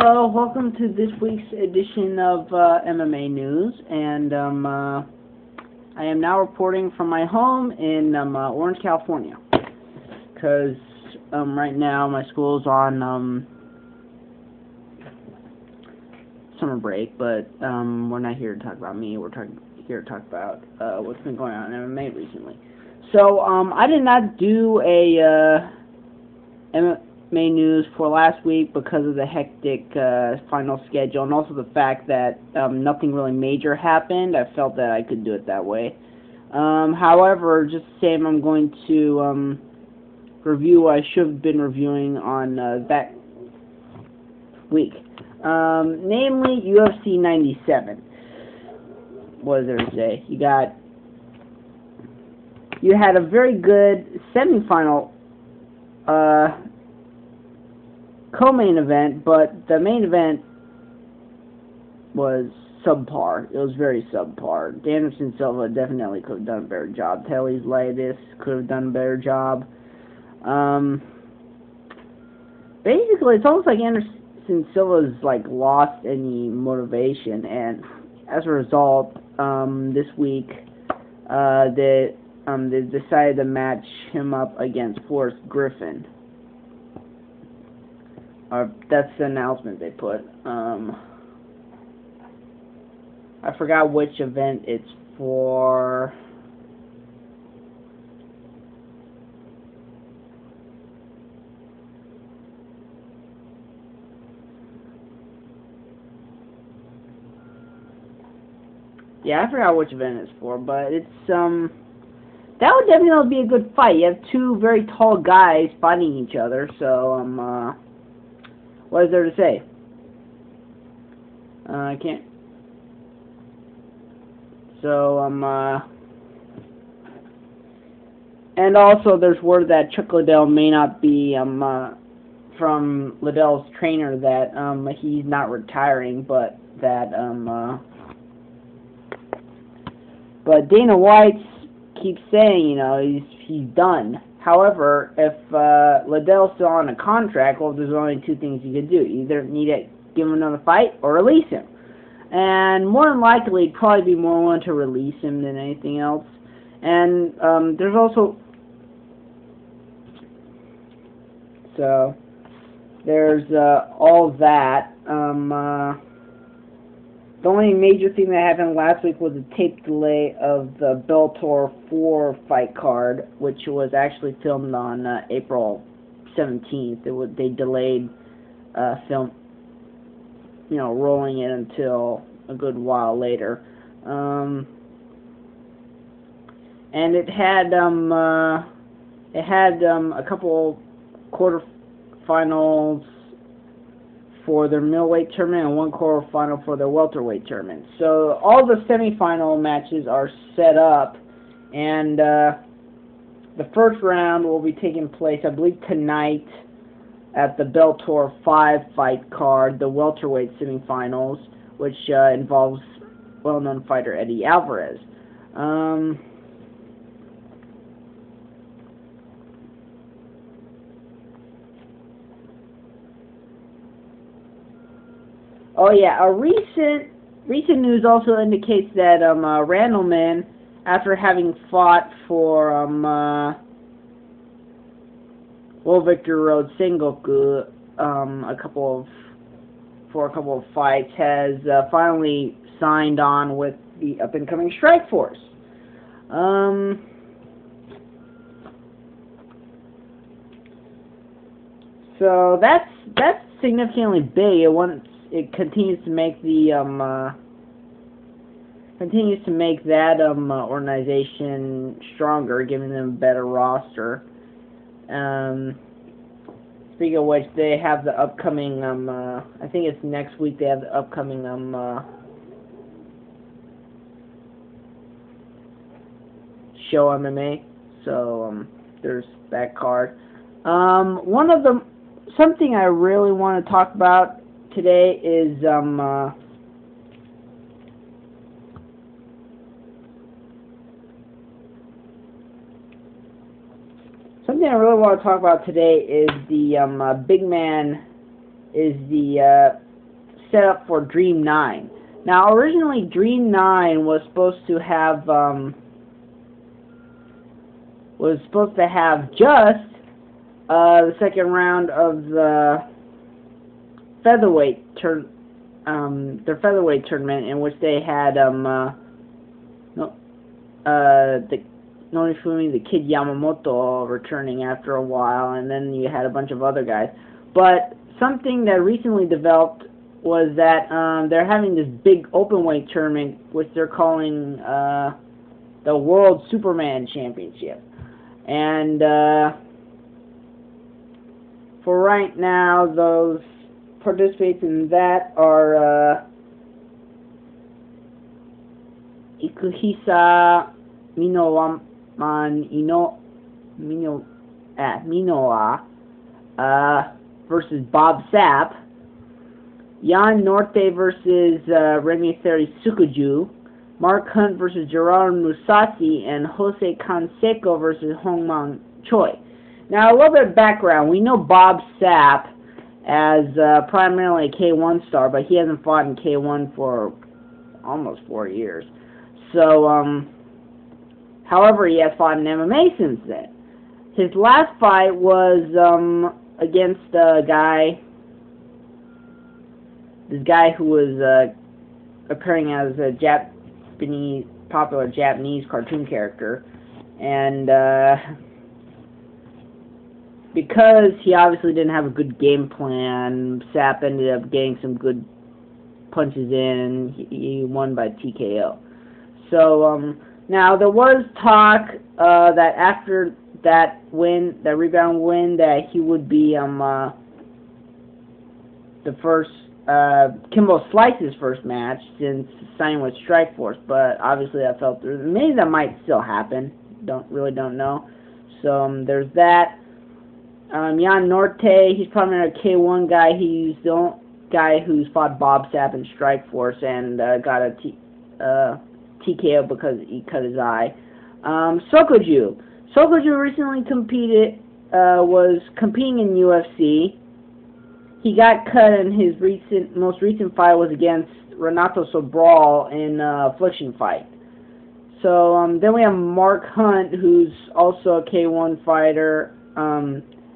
Hello, welcome to this week's edition of MMA News, and I am now reporting from my home in Orange, California, because right now my school's on summer break, but we're not here to talk about me. We're here to talk about what's been going on in MMA recently. So I did not do a MMA news for last week because of the hectic final schedule, and also the fact that nothing really major happened. I felt that I could do it that way. However, just the same, I'm going to review what I should have been reviewing on that week. Namely, UFC 97. What is there to say? You had a very good semifinal co-main event, but the main event was subpar. It was very subpar. Anderson Silva definitely could have done a better job. Telly's Hiatus could have done a better job. Basically, it's almost like Anderson Silva's lost any motivation, and as a result, this week they decided to match him up against Forrest Griffin. That's the announcement they put. I forgot which event it's for. Yeah, I forgot which event it's for, but it's that would definitely be a good fight. You have two very tall guys fighting each other, so what is there to say? I can't. So, and also there's word that Chuck Liddell may not be, from Liddell's trainer, that, he's not retiring, but that, but Dana White keeps saying, you know, he's done. However, if Liddell's still on a contract, well, there's only two things you could do. You either need to give him another fight or release him. And more than likely, he'd probably be more willing to release him than anything else. And there's also... So, there's all that. The only major thing that happened last week was a tape delay of the Bellator 4 fight card, which was actually filmed on April 17th. They delayed film, rolling it until a good while later. And it had a couple quarterfinals for their middleweight tournament and one quarterfinal for their welterweight tournament. So all the semifinal matches are set up, and the first round will be taking place, I believe, tonight at the Bellator 5 fight card, the welterweight semifinals, which involves well-known fighter Eddie Alvarez. Oh yeah, a recent news also indicates that Randleman, after having fought for World Victory Road Sengoku a couple of fights, has finally signed on with the up-and-coming Strike Force. So that's significantly big. It continues to make the organization stronger, giving them a better roster. Speaking of which, they have the upcoming I think it's next week. They have the upcoming show MMA. So there's that card. Something I really want to talk about today is something the big man is the set up for Dream 9. Now, originally, Dream 9 was supposed to have just the second round of the featherweight their featherweight tournament, in which they had the Kid Yamamoto returning after a while, and then you had a bunch of other guys. But something that recently developed was that they're having this big openweight tournament, which they're calling the World Superman Championship. And for right now, those participants in that are Ikuhisa Minowa versus Bob Sapp, Jan Norte versus Remiseri Sukuju, Mark Hunt versus Gerard Musashi, and Jose Canseco versus Hongman Choi. Now, a little bit of background. We know Bob Sapp as primarily a K1 star, but he hasn't fought in K1 for almost 4 years. So, however, he has fought in MMA since then. His last fight was against this guy who was appearing as a popular Japanese cartoon character, and because he obviously didn't have a good game plan, Sapp ended up getting some good punches in, and he won by TKO. So, now there was talk that after that rebound win, that he would be the first Kimbo Slice's first match since signing with Strikeforce, but obviously that fell through. Maybe that might still happen. Don't know. So there's that. Jan Norte, he's probably a K1 guy. He's the only guy who's fought Bob Sapp in Strikeforce and got a TKO because he cut his eye. Sokoju recently was competing in UFC. He got cut, and his most recent fight was against Renato Sobral in a Affliction fight. So then we have Mark Hunt, who's also a K1 fighter.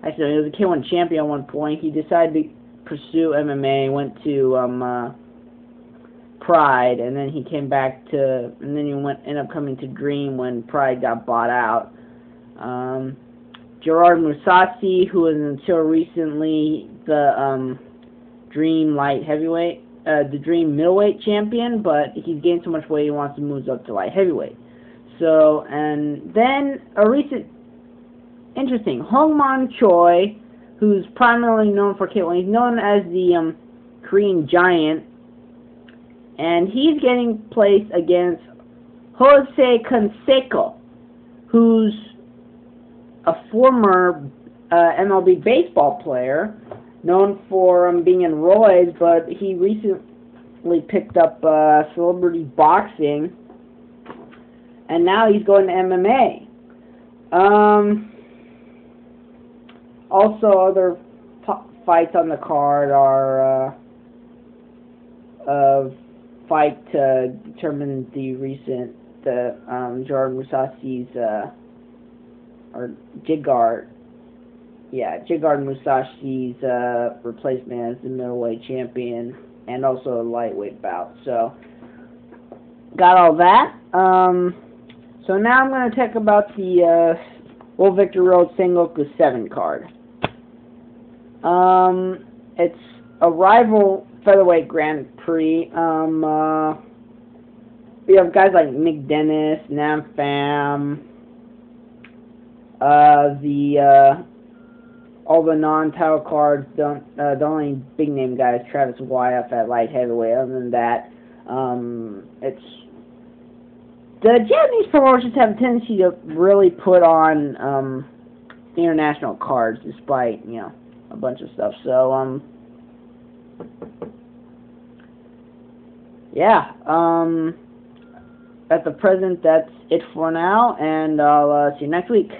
Actually, he was a K1 champion at one point. He decided to pursue MMA, went to Pride, and then he came back and then he ended up coming to Dream when Pride got bought out. Gerard Musashi, who was until recently the Dream light heavyweight, the Dream middleweight champion, but he's gained so much weight he wants to move up to light heavyweight. So, and then a recent interesting, Hongman Choi, who's primarily known for K1. He's known as the Korean Giant, and he's getting placed against Jose Canseco, who's a former MLB baseball player, known for being in roids, but he recently picked up celebrity boxing, and now he's going to MMA. Also, other fights on the card are fight to determine Gerard Musashi's or Jigard Musashi's replacement as the middleweight champion, and also a lightweight bout. So, got all that. So now I'm going to talk about the World Victory Road Sengoku 7 card. It's a rival featherweight Grand Prix. We have guys like Nick Dennis, Nam Pham, all the non-title cards. The only big name guy is Travis Wyeth at light heavyweight. Other than that, the Japanese promotions have a tendency to really put on international cards, despite a bunch of stuff. So yeah. At the present, that's it for now, and I'll see you next week.